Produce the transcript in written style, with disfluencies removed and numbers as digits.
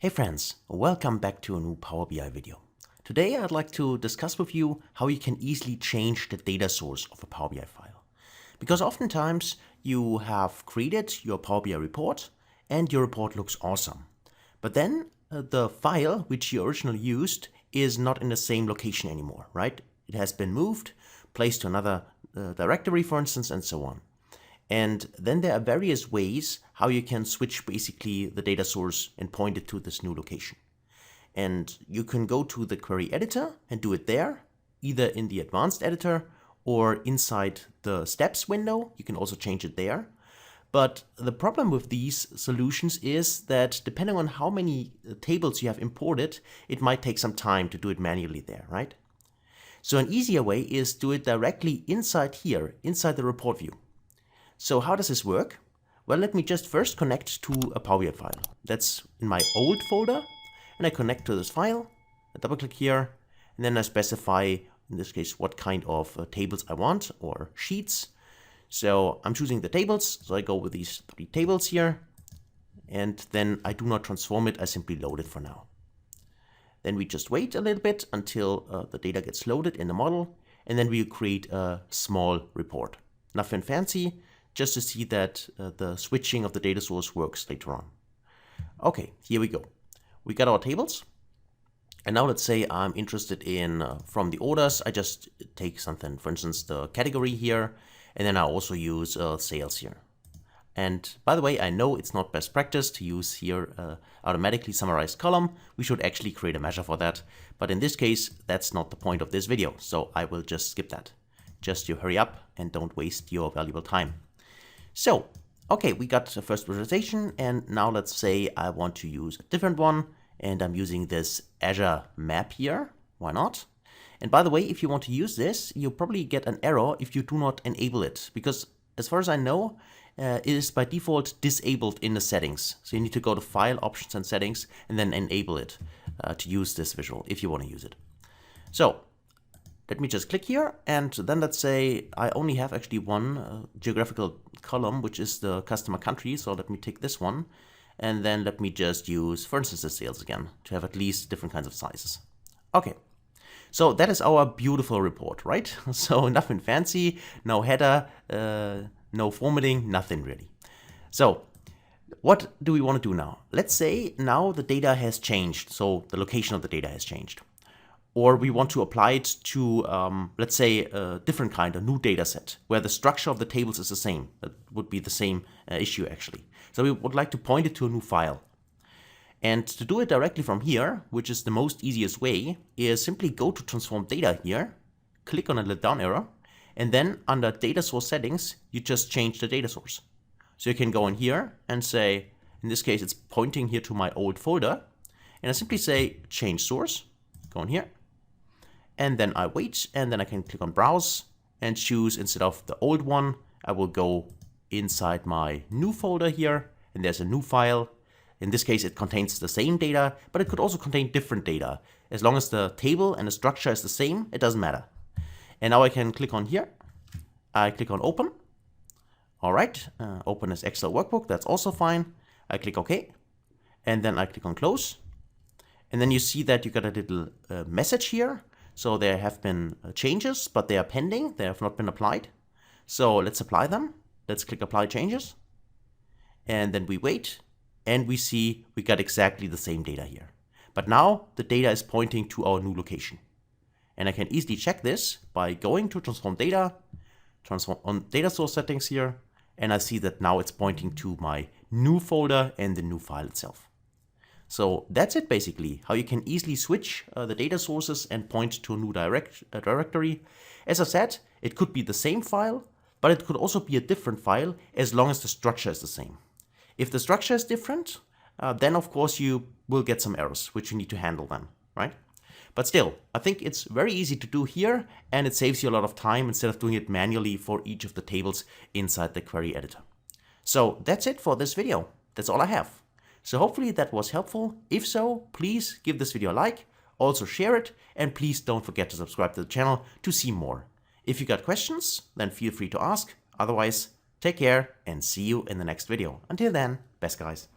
Hey friends, welcome back to a new Power BI video. Today I'd like to discuss with you how you can easily change the data source of a Power BI file. Because oftentimes you have created your Power BI report and your report looks awesome. But then the file which you originally used is not in the same location anymore, right? It has been moved, placed to another directory, for instance, and so on. And then there are various ways how you can switch basically the data source and point it to this new location. And you can go to the query editor and do it there, either in the advanced editor or inside the steps window. You can also change it there. But the problem with these solutions is that depending on how many tables you have imported, it might take some time to do it manually there, right? So an easier way is do it directly inside here, inside the report view. So how does this work? Well, let me just first connect to a Power BI file. That's in my old folder, and I connect to this file. I double click here, and then I specify, in this case, what kind of tables I want, or sheets. So I'm choosing the tables, so I go with these 3 tables here, and then I do not transform it, I simply load it for now. Then we just wait a little bit until the data gets loaded in the model, and then we create a small report. Nothing fancy, just to see that the switching of the data source works later on. Okay, here we go. We got our tables. And now let's say I'm interested in, from the orders, I just take something, for instance, the category here, and then I also use sales here. And by the way, I know it's not best practice to use here automatically summarized column. We should actually create a measure for that. But in this case, that's not the point of this video. So I will just skip that. Just you hurry up and don't waste your valuable time. So, okay, we got the first visualization, and now let's say I want to use a different one, and I'm using this Azure map here. Why not? And by the way, if you want to use this, you'll probably get an error if you do not enable it, because as far as I know, it is by default disabled in the settings. So you need to go to File, Options and Settings, and then enable it to use this visual if you want to use it. So, let me just click here, and then let's say I only have actually one geographical column, which is the customer country. So let me take this one, and then let me just use, for instance, the sales again to have at least different kinds of sizes. Okay, so that is our beautiful report, right? So nothing fancy, no header, no formatting, nothing really. So what do we want to do now? Let's say now the data has changed, so the location of the data has changed. Or we want to apply it to, let's say, a different kind, a new data set, where the structure of the tables is the same. That would be the same issue, actually. So we would like to point it to a new file. And to do it directly from here, which is the most easiest way, is simply go to Transform Data here, click on a little down arrow, and then under Data Source Settings, you just change the data source. So you can go in here and say, in this case, it's pointing here to my old folder, and I simply say Change Source, go in here. And then I wait, and then I can click on Browse and choose, instead of the old one, I will go inside my new folder here, and there's a new file. In this case, it contains the same data, but it could also contain different data. As long as the table and the structure is the same, it doesn't matter. And now I can click on here. I click on Open. All right, open as Excel workbook, that's also fine. I click OK, and then I click on Close. And then you see that you got a little message here. So there have been changes, but they are pending. They have not been applied. So let's apply them. Let's click Apply Changes. And then we wait, and we see we got exactly the same data here. But now the data is pointing to our new location. And I can easily check this by going to Transform Data, transform on Data Source Settings here, and I see that now it's pointing to my new folder and the new file itself. So that's it basically, how you can easily switch the data sources and point to a new directory. As I said, it could be the same file, but it could also be a different file as long as the structure is the same. If the structure is different, then of course you will get some errors, which you need to handle then, right? But still, I think it's very easy to do here, and it saves you a lot of time instead of doing it manually for each of the tables inside the query editor. So that's it for this video. That's all I have. So hopefully that was helpful. If so, please give this video a like, also share it, and please don't forget to subscribe to the channel to see more. If you got questions, then feel free to ask. Otherwise, take care and see you in the next video. Until then, best guys.